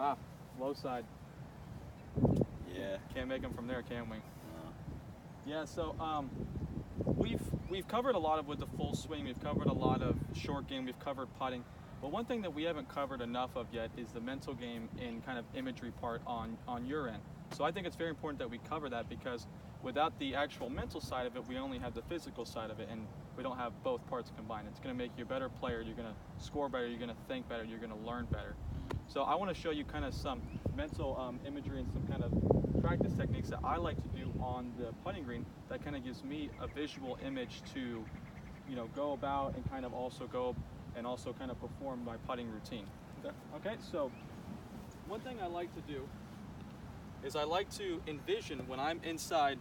Ah, low side. Yeah. Can't make them from there, can we? No. Yeah, so we've covered a lot of with the full swing. We've covered a lot of short game. We've covered putting. But one thing that we haven't covered enough of yet is the mental game and kind of imagery part on your end. So I think it's very important that we cover that, because without the actual mental side of it, we only have the physical side of it, and we don't have both parts combined. It's going to make you a better player. You're going to score better. You're going to think better. You're going to learn better. So I want to show you kind of some mental imagery and some kind of practice techniques that I like to do on the putting green that kind of gives me a visual image to, go about and kind of also kind of perform my putting routine. Okay, so one thing I like to do is I like to envision when I'm inside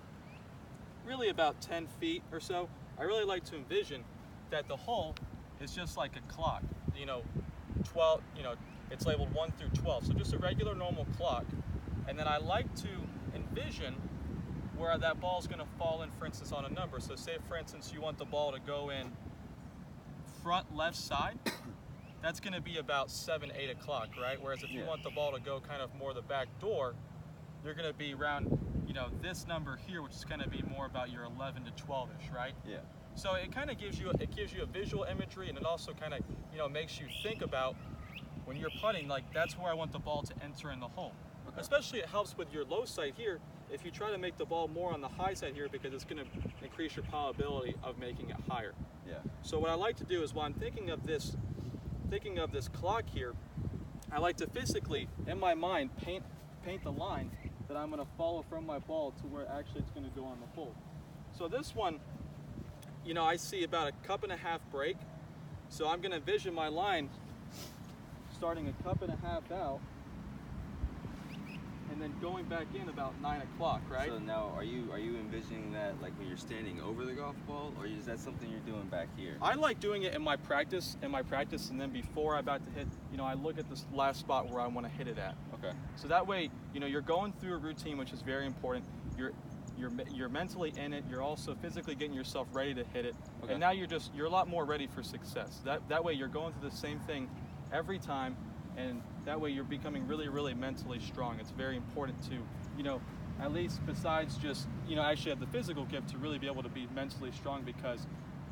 really about 10 feet or so, I really like to envision that the hole is just like a clock, 12, it's labeled 1 through 12, so just a regular normal clock. And then I like to envision where that ball is going to fall in, for instance, on a number. So say, for instance, you want the ball to go in front left side, that's going to be about 7, 8 o'clock, right? Whereas if you want the ball to go kind of more the back door, you're going to be around, this number here, which is going to be more about your 11 to 12-ish, right? Yeah. So it kind of gives you a visual imagery, and it also kind of, makes you think about when you're putting, like, that's where I want the ball to enter in the hole. Okay. Especially it helps with your low side here if you try to make the ball more on the high side here, because it's going to increase your probability of making it higher. Yeah. So what I like to do is while I'm thinking of this clock here, I like to physically, in my mind, paint the line that I'm going to follow from my ball to where actually it's going to go on the hole. So this one, I see about a 1.5 cup break. So I'm going to envision my line starting 1.5 cups out and then going back in about 9 o'clock, right? So now, are you envisioning that like when you're standing over the golf ball, or is that something you're doing back here? I like doing it in my practice, and then before I'm about to hit, I look at this last spot where I want to hit it at. Okay. So that way, you're going through a routine, which is very important. You're mentally in it. You're also physically getting yourself ready to hit it, okay. And now you're a lot more ready for success. That way, you're going through the same thing every time. And that way you're becoming really, really mentally strong. It's very important to, at least besides just, actually have the physical gift, to really be able to be mentally strong, because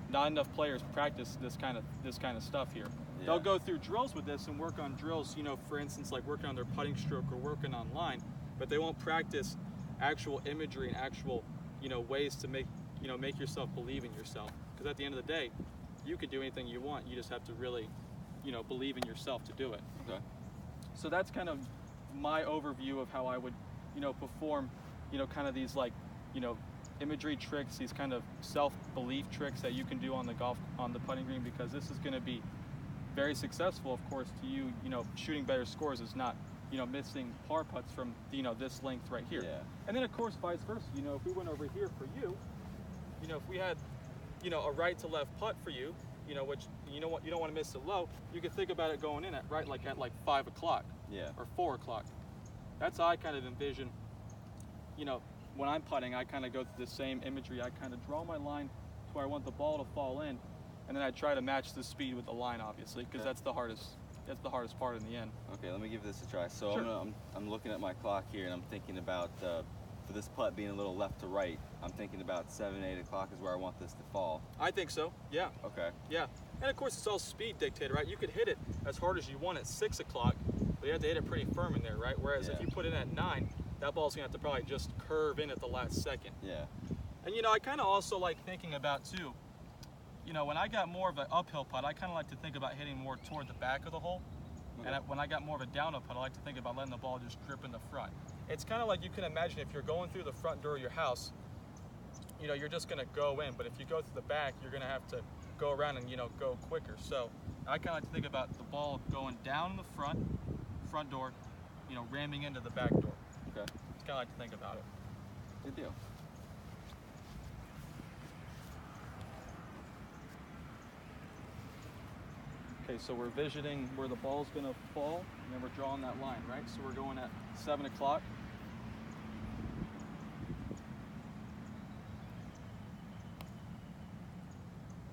not enough players practice this kind of stuff here. Yeah. They'll go through drills with this and work on drills, for instance, like working on their putting stroke or working on line, but they won't practice actual imagery and actual, ways to make yourself believe in yourself. Because at the end of the day, you could do anything you want. You just have to really, believe in yourself to do it. Okay. So that's kind of my overview of how I would, perform, kind of these imagery tricks, these kind of self-belief tricks that you can do on the putting green, because this is going to be very successful, of course, to you. Shooting better scores is not, missing par putts from, this length right here. Yeah. And then of course vice versa. If we went over here for you, if we had, a right to left putt for you, which you don't want to miss it low, you can think about it going in at 5 o'clock, or 4 o'clock. That's how I kind of envision, when I'm putting, I kind of go through the same imagery. I kind of draw my line to where I want the ball to fall in, and then I try to match the speed with the line, obviously, because that's the hardest part in the end. Okay, let me give this a try. So sure. I'm looking at my clock here, and I'm thinking about, for this putt being a little left to right, I'm thinking about 7, 8 o'clock is where I want this to fall. I think so, yeah. Okay. Yeah, and of course it's all speed dictated, right? You could hit it as hard as you want at 6 o'clock, but you have to hit it pretty firm in there, right? Whereas if you put it at 9, that ball's gonna have to probably just curve in at the last second. Yeah. And I kind of also like thinking about too, when I got more of an uphill putt, I kind of like to think about hitting more toward the back of the hole. Okay. And when I got more of a downhill putt, I like to think about letting the ball just grip in the front. It's kind of like you can imagine if you're going through the front door of your house, you're just going to go in. But if you go through the back, you're going to have to go around and, go quicker. So I kind of like to think about the ball going down in the front door, ramming into the back door. Okay. It's kind of like to think about it. Good deal. Okay, so we're envisioning where the ball's going to fall, and then we're drawing that line, right? So we're going at 7 o'clock.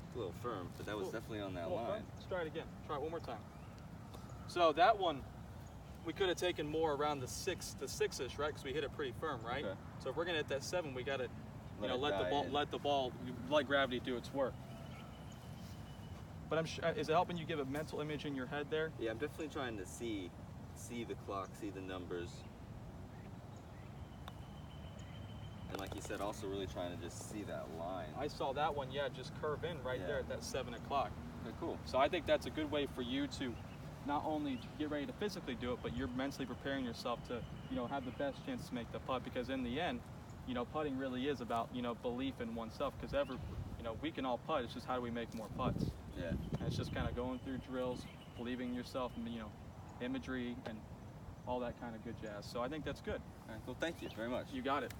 It's a little firm, but that was definitely on that line. Let's try it again. Try it one more time. So that one, we could have taken more around the six-ish, right? Because we hit it pretty firm, right? Okay. So if we're gonna hit that 7, we gotta, Let let the ball, let gravity do its work. But I'm sure, is it helping you give a mental image in your head there? Yeah, I'm definitely trying to see the clock, see the numbers. And like you said, also really trying to just see that line. I saw that one, yeah, just curve in right there at that 7 o'clock. Okay, cool. So I think that's a good way for you to not only get ready to physically do it, but you're mentally preparing yourself to, have the best chance to make the putt. Because in the end, putting really is about, belief in oneself. Because we can all putt. It's just how do we make more putts? Yeah. And it's just kind of going through drills, believing in yourself, and imagery and all that kind of good jazz. So I think that's good. All right, well, thank you very much. You got it.